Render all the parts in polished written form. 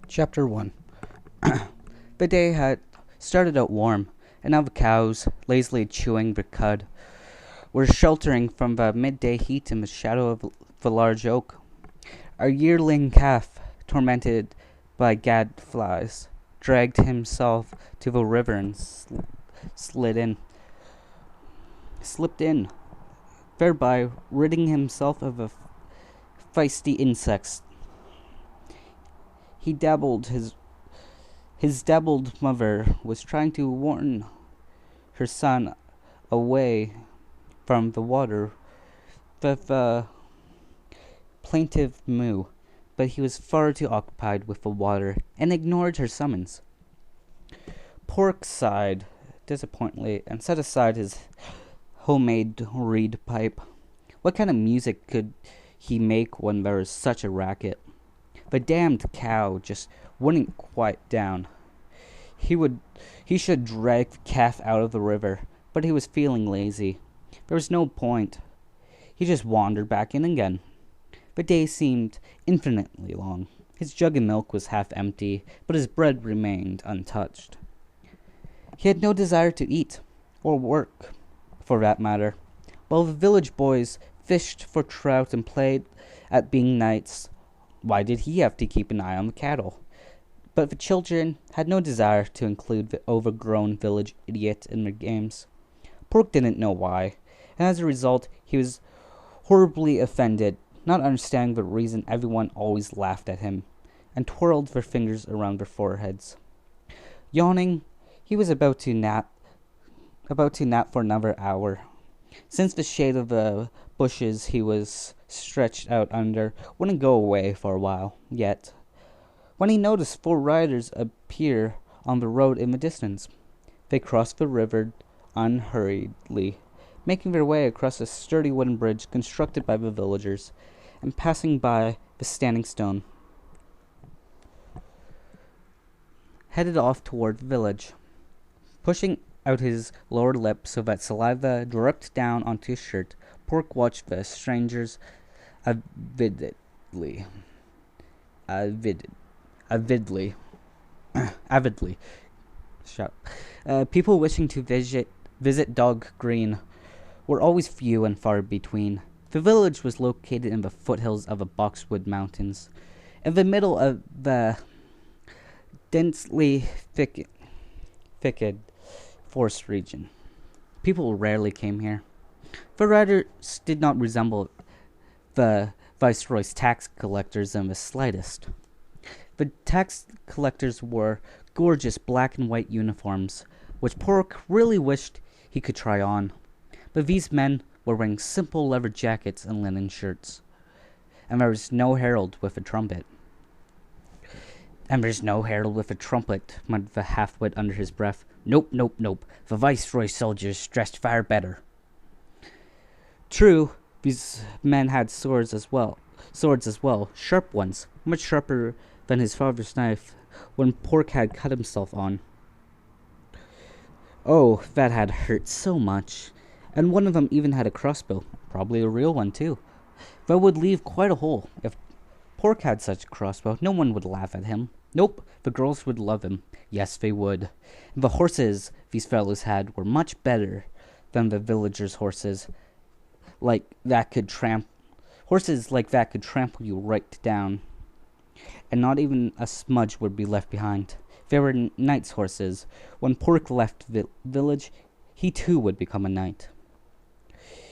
Chapter 1. The day had started out warm, and now the cows, lazily chewing their cud, were sheltering from the midday heat in the shadow of the large oak. A yearling calf, tormented by gadflies, dragged himself to the river and slipped in, thereby ridding himself of the feisty insects. He dabbled his dabbled mother was trying to warn her son away from the water with a plaintive moo, but he was far too occupied with the water and ignored her summons. Pork sighed disappointedly and set aside his homemade reed pipe. What kind of music could he make when there was such a racket? The damned cow just wouldn't quiet down. He should drag the calf out of the river, but he was feeling lazy. There was no point. He just wandered back in again. The day seemed infinitely long. His jug of milk was half empty, but his bread remained untouched. He had no desire to eat, or work, for that matter. While the village boys fished for trout and played at being knights, why did he have to keep an eye on the cattle? But the children had no desire to include the overgrown village idiot in their games. Pork didn't know why, and as a result, he was horribly offended, not understanding the reason everyone always laughed at him, and twirled their fingers around their foreheads. Yawning, he was about to nap for another hour, since the shade of the bushes he was stretched out under wouldn't go away for a while yet, when he noticed 4 riders appear on the road in the distance. They crossed the river unhurriedly, making their way across a sturdy wooden bridge constructed by the villagers, and passing by the standing stone, headed off toward the village. Pushing out his lower lip so that saliva dripped down onto his shirt, Pork watched the strangers avidly. Avidly. Avidly. Shut up. People wishing to visit Dog Green were always few and far between. The village was located in the foothills of the Boxwood Mountains, in the middle of the densely thicket forest region. People rarely came here. The riders did not resemble the Viceroy's tax collectors in the slightest. The tax collectors wore gorgeous black and white uniforms, which Pork really wished he could try on. But these men were wearing simple leather jackets and linen shirts. And there was no herald with a trumpet. "Muttered the half-wit under his breath. Nope. The Viceroy soldiers dressed far better." True, these men had swords as well, sharp ones, much sharper than his father's knife when Pork had cut himself on. Oh, that had hurt so much. And one of them even had a crossbow, probably a real one too. That would leave quite a hole. If Pork had such a crossbow, no one would laugh at him. Nope, the girls would love him. Yes, they would. And the horses these fellows had were much better than the villagers' horses. Horses like that could trample you right down, and not even a smudge would be left behind. They were knights' horses. When Pork left the village, he too would become a knight.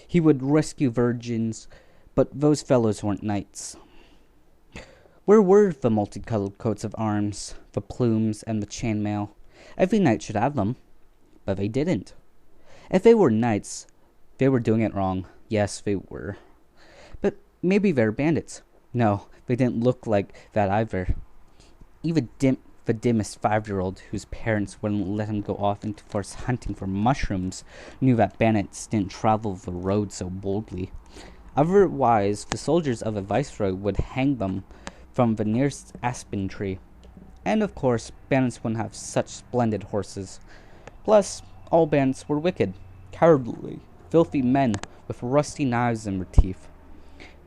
He would rescue virgins, but those fellows weren't knights. Where were the multicolored coats of arms, the plumes, and the chainmail? Every knight should have them, but they didn't. If they were knights, they were doing it wrong. Yes, they were. But maybe they're bandits. No, they didn't look like that either. Even the dimmest 5-year-old, whose parents wouldn't let him go off into forest hunting for mushrooms, knew that bandits didn't travel the road so boldly. Otherwise, the soldiers of the Viceroy would hang them from the nearest aspen tree. And of course, bandits wouldn't have such splendid horses. Plus, all bandits were wicked, cowardly, filthy men with rusty knives in their teeth.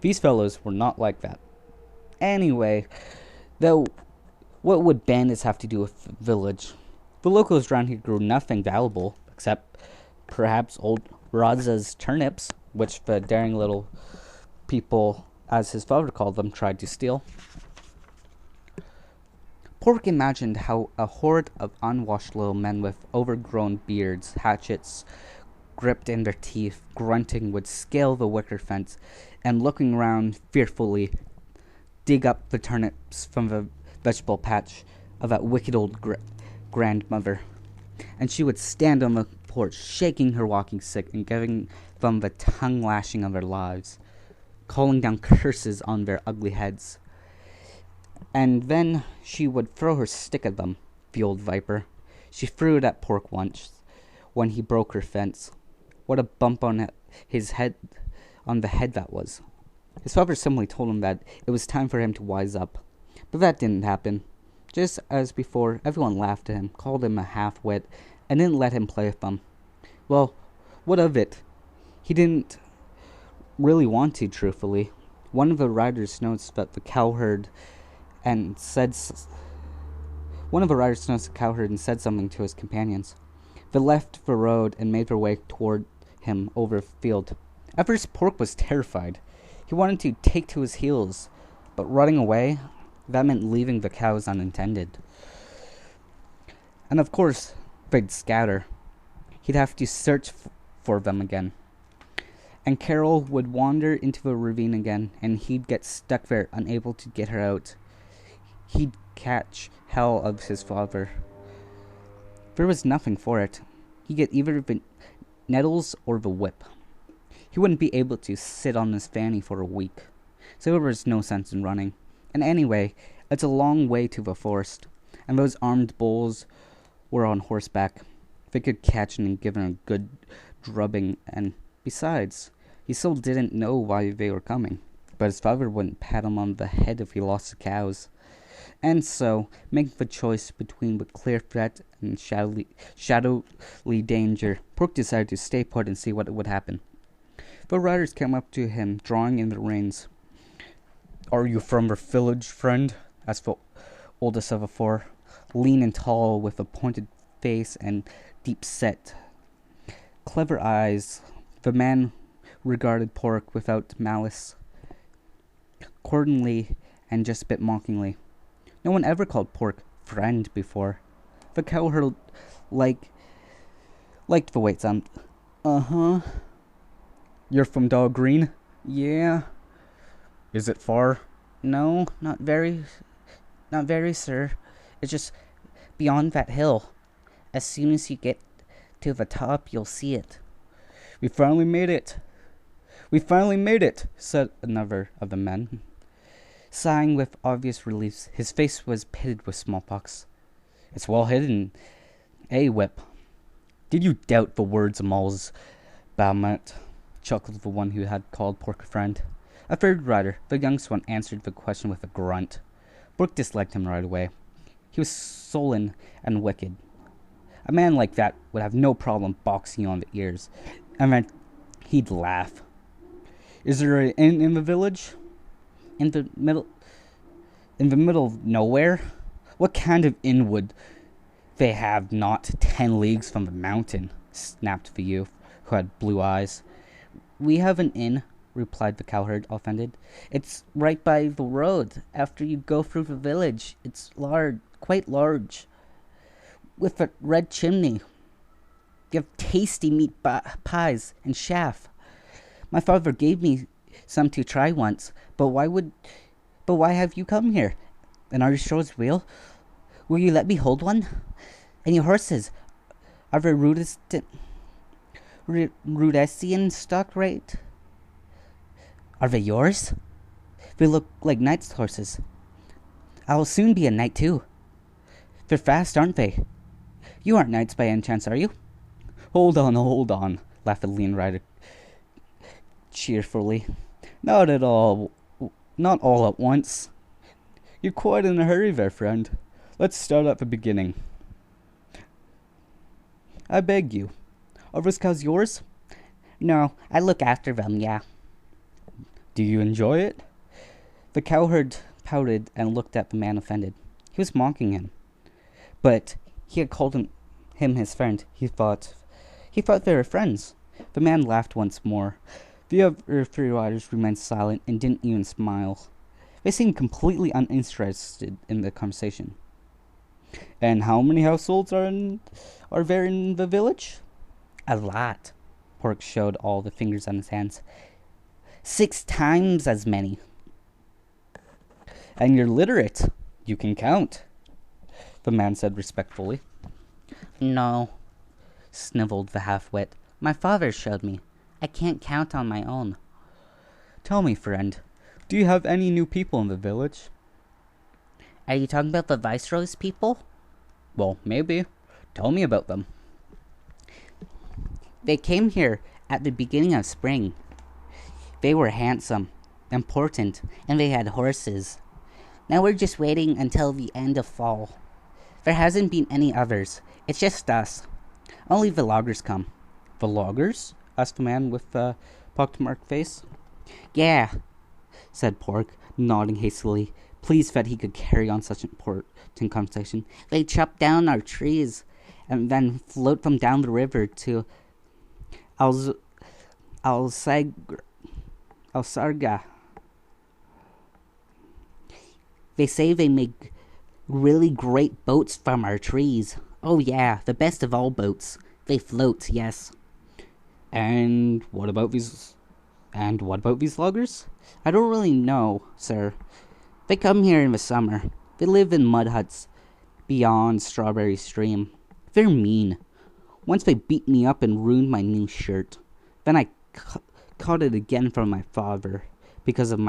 These fellows were not like that. Anyway, though What would bandits have to do with the village? The locals around here grew nothing valuable, except perhaps old Raza's turnips, which the daring little people, as his father called them, tried to steal. Pork imagined how a horde of unwashed little men with overgrown beards, hatchets gripped in their teeth, grunting, would scale the wicker fence and, looking round fearfully, dig up the turnips from the vegetable patch of that wicked old grandmother. And she would stand on the porch, shaking her walking stick and giving them the tongue lashing of their lives, calling down curses on their ugly heads. And then she would throw her stick at them, the old viper. She threw it at Pork once, when he broke her fence. What a bump on his head, on the head that was. His father simply told him that it was time for him to wise up. But that didn't happen. Just as before, everyone laughed at him, called him a half-wit, and didn't let him play with them. Well, what of it? He didn't really want to, truthfully. One of the riders noticed that the cowherd and said something to his companions. They left the road and made their way toward him over a field. At first, Pork was terrified. He wanted to take to his heels, but running away, that meant leaving the cows unattended. And of course, they'd scatter. He'd have to search for them again. And Carol would wander into the ravine again, and he'd get stuck there, unable to get her out. He'd catch hell of his father. There was nothing for it. He'd get either the nettles or the whip. He wouldn't be able to sit on his fanny for a week, so there was no sense in running. And anyway, it's a long way to the forest, and those armed bulls were on horseback. They could catch him and give him a good drubbing, and besides, he still didn't know why they were coming, but his father wouldn't pat him on the head if he lost the cows. And so, making the choice between the clear threat and shadowy danger, Pork decided to stay put and see what would happen. The riders came up to him, drawing in the reins. "Are you from the village, friend?" asked the oldest of the four, lean and tall, with a pointed face and deep-set, clever eyes. The man regarded Pork without malice, cordially and just a bit mockingly. No one ever called Pork friend before. The cowherd liked the way it sounded. "Uh-huh. You're from Dog Green?" "Yeah." "Is it far?" "No, not very, sir. It's just beyond that hill. As soon as you get to the top, you'll see it." We finally made it," said another of the men, sighing with obvious relief. His face was pitted with smallpox. "It's well hidden, Whip?" "Did you doubt the words of Moll's Baumet?" chuckled the one who had called Pork a friend. A third rider, the youngest one, answered the question with a grunt. Pork disliked him right away. He was sullen and wicked. A man like that would have no problem boxing you on the ears, and then he'd laugh. "Is there an inn in the village?" In the middle of nowhere? What kind of inn would they have not 10 leagues from the mountain?" snapped the youth, who had blue eyes. "We have an inn," replied the cowherd, offended. "It's right by the road, after you go through the village. It's large, quite large, with a red chimney. You have tasty meat pies and chaff. My father gave me some to try once, but why have you come here? And are your shoulders real? Will you let me hold one? And your horses, are they Rudessian stock, right? Are they yours? They look like knight's horses. I'll soon be a knight too. They're fast, aren't they? You aren't knights by any chance, are you?" Hold on, laughed the lean rider cheerfully. Not all at once. You're quite in a hurry there, friend. Let's start at the beginning. I beg you. Are those cows yours?" "No, I look after them, yeah." "Do you enjoy it?" The cowherd pouted and looked at the man offended. He was mocking him. But he had called him his friend. He thought they were friends. The man laughed once more. The other three riders remained silent and didn't even smile. They seemed completely uninterested in the conversation. And how many households are there in the village? A lot. Pork showed all the fingers on his hands. 6 times as many. And you're literate. You can count, the man said respectfully. No, sniveled the half-wit. My father showed me. I can't count on my own. Tell me, friend, do you have any new people in the village? Are you talking about the Viceroy's people? Well, maybe. Tell me about them. They came here at the beginning of spring. They were handsome, important, and they had horses. Now we're just waiting until the end of fall. There hasn't been any others. It's just us. Only the loggers come. The loggers? Asked the man with the pockmarked face. Yeah, said Pork, nodding hastily, pleased that he could carry on such important conversation. They chop down our trees and then float them down the river to Alsarga. They say they make really great boats from our trees. Oh yeah, the best of all boats. They float, yes. And what about these loggers? I don't really know, sir. They come here in the summer. They live in mud huts beyond Strawberry Stream. They're mean. Once they beat me up and ruined my new shirt. Then I caught it again from my father because of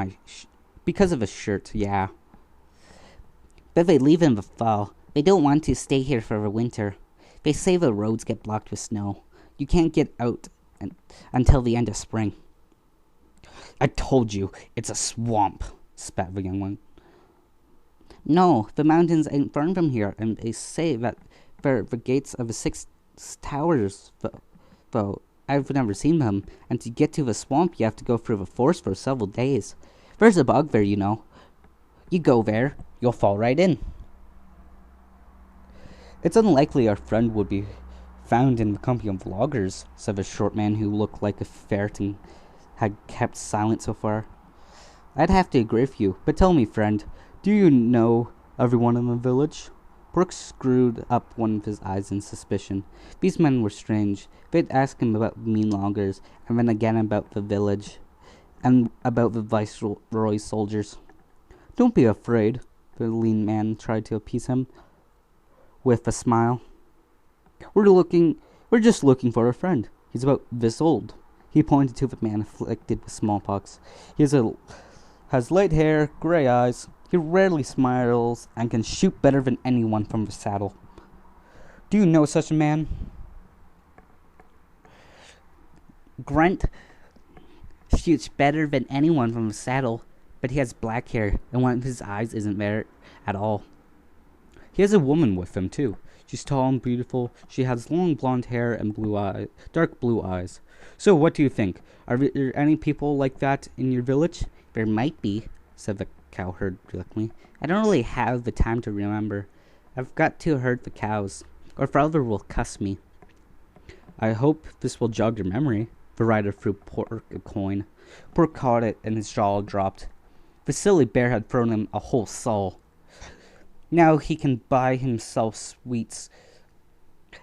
a shirt, yeah. But they leave in the fall. They don't want to stay here for the winter. They say the roads get blocked with snow. You can't get out until the end of spring. I told you, it's a swamp, spat the young one. No, the mountains ain't far from here, and they say that they're the gates of the 6 towers, though I've never seen them, and to get to the swamp you have to go through the forest for several days. There's a bog there, you know. You go there, you'll fall right in. It's unlikely our friend would be found in the company of loggers, said the short man who looked like a ferret and had kept silent so far. I'd have to agree with you, but tell me, friend, do you know everyone in the village? Brooks screwed up one of his eyes in suspicion. These men were strange. They'd ask him about mean loggers, and then again about the village, and about the Viceroy's soldiers. Don't be afraid, the lean man tried to appease him with a smile. We're just looking for a friend. He's about this old. He pointed to the man afflicted with smallpox. He has light hair, gray eyes. He rarely smiles and can shoot better than anyone from the saddle. Do you know such a man? Grunt shoots better than anyone from the saddle, but he has black hair, and one of his eyes isn't there at all. He has a woman with him, too. She's tall and beautiful. She has long blonde hair and dark blue eyes. So what do you think? Are there any people like that in your village? There might be, said the cowherd reluctantly. I don't really have the time to remember. I've got to herd the cows, or father will cuss me. I hope this will jog your memory. The rider threw Pork a coin. Pork caught it, and his jaw dropped. The silly bear had thrown him a whole sol. Now he can buy himself sweets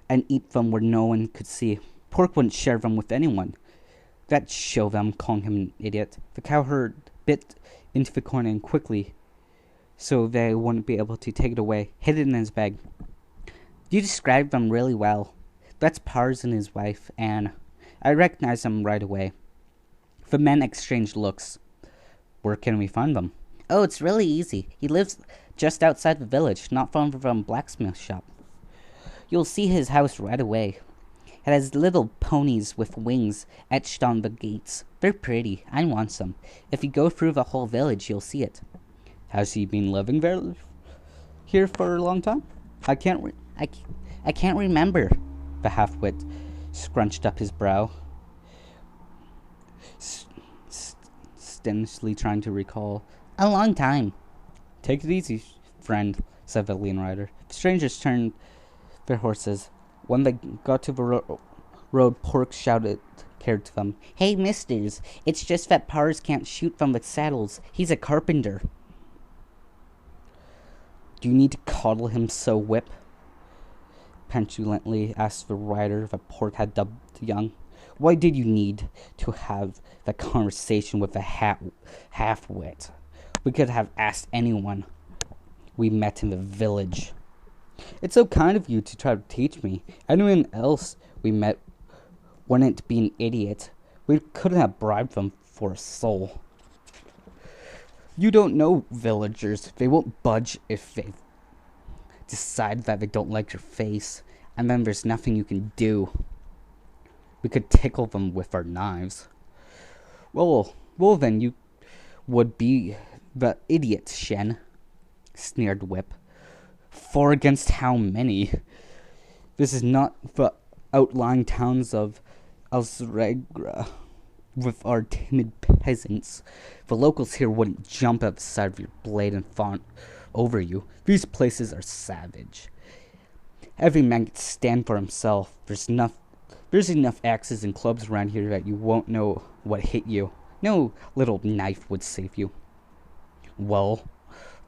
and eat them where no one could see. Pork wouldn't share them with anyone. That'd show them, calling him an idiot. The cowherd bit into the coin and quickly, so they wouldn't be able to take it away, hid it in his bag. You described them really well. That's Pars and his wife, Anne. I recognized them right away. The men exchanged looks. Where can we find them? Oh, it's really easy. He lives just outside the village, not far from a blacksmith shop. You'll see his house right away. It has little ponies with wings etched on the gates. They're pretty. I want some. If you go through the whole village, you'll see it. Has he been living here for a long time? I can't remember. The half-wit scrunched up his brow, stinishly trying to recall. A long time. Take it easy, friend, said the lean rider. The strangers turned their horses. When they got to the road, Pork cared to them. Hey, misters, it's just that Pars can't shoot from the saddles. He's a carpenter. Do you need to coddle him so, Whip? Petulantly asked the rider that Pork had dubbed young. Why did you need to have that conversation with a half-wit? We could have asked anyone we met in the village. It's so kind of you to try to teach me. Anyone else we met wouldn't be an idiot. We couldn't have bribed them for a soul. You don't know villagers. They won't budge if they decide that they don't like your face, and then there's nothing you can do. We could tickle them with our knives. Well, then you would be the idiot, Shen, sneered Whip. 4 against how many? This is not the outlying towns of Alzregra with our timid peasants. The locals here wouldn't jump at the side of your blade and fawn over you. These places are savage. Every man can stand for himself. There's enough axes and clubs around here that you won't know what hit you. No little knife would save you. Well,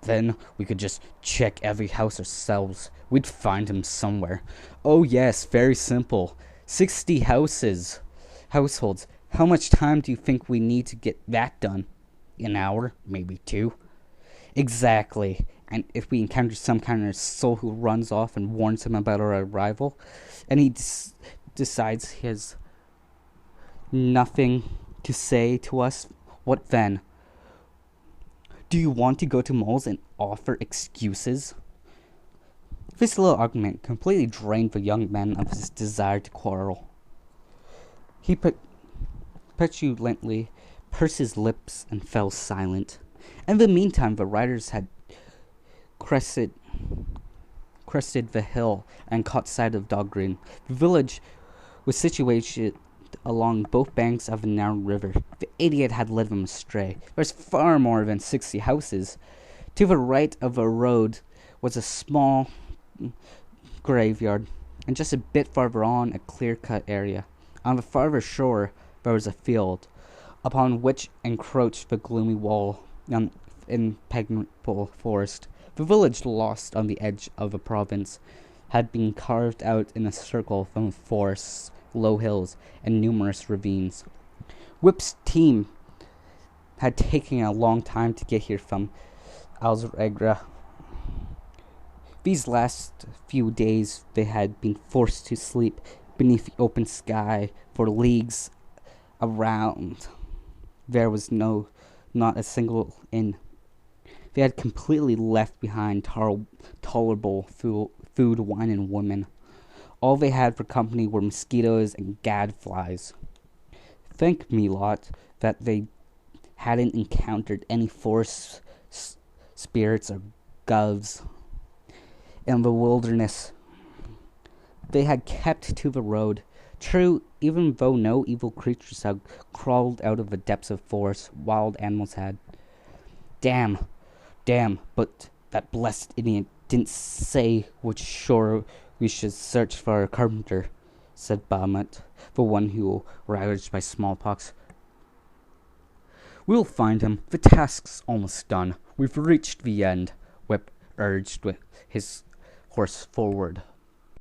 then we could just check every house ourselves. We'd find him somewhere. Oh yes, very simple. 60 households. How much time do you think we need to get that done? An hour, maybe 2. Exactly. And if we encounter some kind of soul who runs off and warns him about our arrival, and he decides he has nothing to say to us, what then? Do you want to go to Moles and offer excuses? This little argument completely drained the young man of his desire to quarrel. He petulantly pursed his lips and fell silent. In the meantime, the riders had crested the hill and caught sight of Dog Green. The village was situated along both banks of a narrow river. The idiot had led them astray. There's far more than 60 houses. To the right of the road was a small graveyard, and just a bit farther on, a clear-cut area. On the farther shore, there was a field, upon which encroached the gloomy wall of impenetrable forest. The village, lost on the edge of a province, had been carved out in a circle from forests, low hills, and numerous ravines. Whip's team had taken a long time to get here from Alzregra. These last few days they had been forced to sleep beneath the open sky for leagues around. There was not a single inn. They had completely left behind tolerable food, wine, and women. All they had for company were mosquitoes and gadflies. Thank me, lot, that they hadn't encountered any forest spirits or govs in the wilderness. They had kept to the road. True, even though no evil creatures had crawled out of the depths of forest, wild animals had. Damn, but that blessed idiot didn't say which shore we should search for a carpenter, said Bahamut, the one who ravaged by smallpox. We'll find him. The task's almost done. We've reached the end, Whip urged with his horse forward.